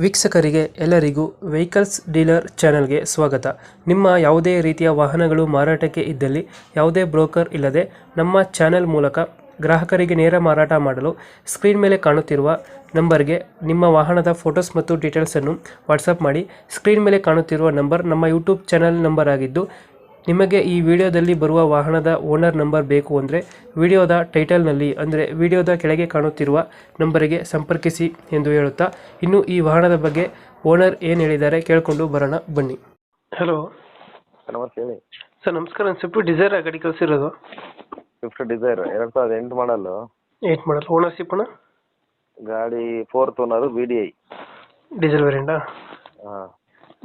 ವೀಕ್ಷಕರಿಗೆ ಎಲ್ಲರಿಗೂ vehicles dealer ಚಾನೆಲ್ಗೆ ಸ್ವಾಗತ. ನಿಮ್ಮ ಯಾವುದೇ ರೀತಿಯ ವಾಹನಗಳು ಮಾರಾಟಕ್ಕೆ ಇದ್ದಲ್ಲಿ ಯಾವುದೇ ಬ್ರೋಕರ್ ಇಲ್ಲದೆ ನಮ್ಮ ಚಾನೆಲ್ ಮೂಲಕ ಗ್ರಾಹಕರಿಗೆ ನೇರ ಮಾರಾಟ ಮಾಡಲು ಸ್ಕ್ರೀನ್ ಮೇಲೆ ಕಾಣುತ್ತಿರುವ ನಂಬರ್ಗೆ ನಿಮ್ಮ ವಾಹನದ ಫೋಟೋಸ್ ಮತ್ತು ಡೀಟೇಲ್ಸನ್ನು ವಾಟ್ಸಪ್ ಮಾಡಿ. ಸ್ಕ್ರೀನ್ ಮೇಲೆ ಕಾಣುತ್ತಿರುವ ನಂಬರ್ ನಮ್ಮ ಯೂಟ್ಯೂಬ್ ಚಾನೆಲ್ ನಂಬರ್ ಆಗಿದ್ದು, ನಿಮಗೆ ಈ ವಿಡಿಯೋದಲ್ಲಿ ಬರುವ ವಾಹನದ ಓನರ್ ನಂಬರ್ ಬೇಕು ಅಂದರೆ ವಿಡಿಯೋದ ಟೈಟಲ್ನಲ್ಲಿ ಅಂದರೆ ವಿಡಿಯೋದ ಕೆಳಗೆ ಕಾಣುತ್ತಿರುವ ನಂಬರಿಗೆ ಸಂಪರ್ಕಿಸಿ ಎಂದು ಹೇಳುತ್ತಾ, ಇನ್ನು ಈ ವಾಹನದ ಬಗ್ಗೆ ಓನರ್ ಏನು ಹೇಳಿದ್ದಾರೆ ಕೇಳಿಕೊಂಡು ಬರೋಣ ಬನ್ನಿ. ಹಲೋ ನಮಸ್ತೆ ಹೇಳಿ ಸರ್. ನಮಸ್ಕಾರ. ನಾನು ಸ್ವಿಫ್ಟ್ ಡಿಸೈರ್ ಗಾಡಿ ಕಳಿಸಿರೋದು. ಸ್ವಿಫ್ಟ್ ಡಿಸೈರ್ 2008 ಮಾಡಲು. 8 ಮಾಡಲ್. ಓನರ್ಶಿಪ್ ಅಣ್ಣ? ಗಾಡಿ 4th ಓನರ್, VDI ಡೀಸೆಲ್ ವೇರಿಯಂಟಾ? ಹಾಂ.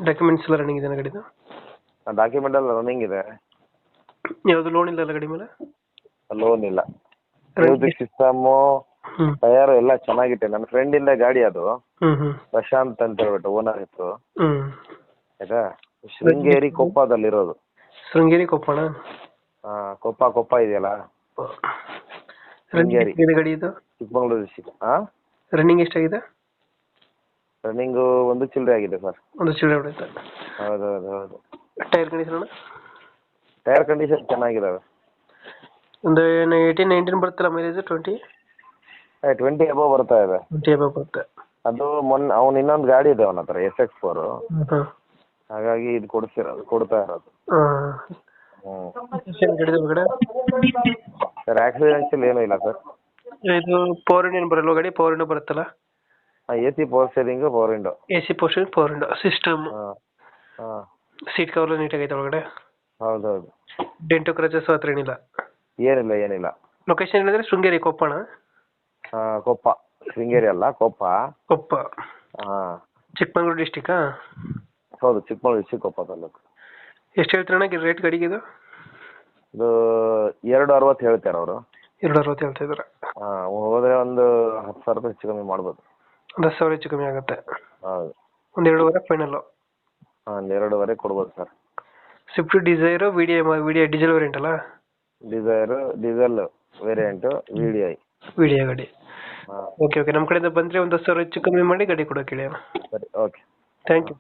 ಡಾಕ್ಯುಮೆಂಟ್ಸ್ ಎಲ್ಲ ರನ್ನಿಂಗ್ ಇದೆ ಗಾಡಿದು? ಡಾಕ್ಯುಮೆಂಟ್ ಎಲ್ಲ ರನ್ನಿಂಗ್ ಇದೆ. ಯಾವುದು ಲೋನ್ ಇಲ್ಲ ಗಾಡಿ ಮೇಲೆ? ಲೋನ್ ಇಲ್ಲ. ಮ್ಯೂಸಿಕ್ ಸಿಸ್ಟಮು, ಟೈರ್ ಎಲ್ಲ ಚೆನ್ನಾಗಿದೆ. ನನ್ನ ಫ್ರೆಂಡ್ ಇಂದ ಗಾಡಿ ಅದು. ಪ್ರಶಾಂತ್ ಅಂತ ಹೇಳ್ಬಿಟ್ಟು ಓನರ್ ಇತ್ತು. ಆಯ್ತಾ? ಶೃಂಗೇರಿ ಕೊಪ್ಪದಲ್ಲಿರೋದು. ಶೃಂಗೇರಿ ಕೊಪ್ಪಣ? ಕೊಪ್ಪ ಇದೆಯಲ್ಲ, ಶೃಂಗೇರಿ. ಗಾಡಿ ಇದು ಚಿಕ್ಕಮಗಳೂರು ಡಿಸ್ಟಿಕ್. ಹಾಂ. ರನ್ನಿಂಗ್ ಎಷ್ಟಾಗಿದೆ? ರನ್ನಿಂಗು 1 ಚಿಲ್ಲರೆ ಆಗಿದೆ ಸರ್. 1 ಚಿಲ್ಲರೆ ಹೊಡೆಯುತ್ತೆ? ಹೌದು. Tyre condition? ಟೈರ್ ಕಂಡೀಷನ್ ಚೆನ್ನಾಗಿದಾವೆ. ಒಂದು 18-19 ಬರುತ್ತಲ್ಲ ಮೈಲೇಜ್? 20 ಅಬವ್ ಬರ್ತಾ ಇದೆ. 20 ಅಬವ್ ಬರುತ್ತೆ. ಅದು ಮೊನ್ನೆ ಅವ್ನು ಇನ್ನೊಂದು ಗಾಡಿ ಇದೆ ಅವನ ಹತ್ರ, SX4. ಹಾಗಾಗಿ ಇದು ಕೊಡ್ತಾ ಇರೋದು. ಸರ್ ಆಕ್ಸಿಡೆಂಟ್ಸ್ ಏನೂ ಇಲ್ಲ ಸರ್. ಇದು ಪವರ್ ವಿಂಡೋ ಬರಲ್ಲ ಗಾಡಿ? ಪವರ್ ವಿಂಡೋ ಬರುತ್ತಲ್ಲ? AC power steering, power window. AC power steering, power window system. Seat cover ನೀಟಾಗೈತೆ ಒಳಗಡೆ? ಹೌದೌದು. ಡೆಂಟು ಕ್ರಚಸ್ ಹತ್ರ ಏನಿಲ್ಲ? ಏನಿಲ್ಲ. ಲೊಕೇಶನ್ ಹೇಳಿದ್ರೆ ಶೃಂಗೇರಿ ಕೊಪ್ಪಣ? ಕೊಪ್ಪ. ಶೃಂಗೇರಿ ಅಲ್ಲ, ಕೊಪ್ಪ. ಚಿಕ್ಕಮಗಳೂರು ಡಿಸ್ಟಿಕ್ಕಾ? ಹೌದು, ಚಿಕ್ಕಮಗಳೂರು ಡಿಸ್ಟಿಕ್, ಕೊಪ್ಪ ತಾಲೂಕು. ಎಷ್ಟು ಹೇಳ್ತೀರಣ್ಣ ರೇಟ್ ಗಾಡಿಗೆ ಇದು? ಇದು 260 ಹೇಳ್ತಾರೆ ಅವರು. 260 ಹೇಳ್ತಾ ಇದ್ದಾರೆ. ಹೋದ್ರೆ ಒಂದು 10,000 ರೂಪಾಯಿ ಹೆಚ್ಚು ಕಮ್ಮಿ ಮಾಡ್ಬೋದು. ಒಂದು 10,000 ಹೆಚ್ಚು ಕಮ್ಮಿ ಆಗುತ್ತೆ. ಹೌದು. ಒಂದು 2.5 ಫೈನಲ್? ಒಂದು 2.5 ಕೊಡ್ಬೋದು sir. Swift Dzire VDI diesel variant ಅಲ್ಲ? ಡೀಸೆಲ್ ವೇರಿಯಂಟು, VDI ಗಾಡಿ. ಓಕೆ. ನಮ್ಮ ಕಡೆಯಿಂದ ಬಂದರೆ ಒಂದು 10,000 ಹೆಚ್ಚು ಕಮ್ಮಿ ಮಾಡಿ ಗಾಡಿ ಕೊಡೋಕೆ ಹೇಳಿ. ಸರಿ, ಓಕೆ. Thank you.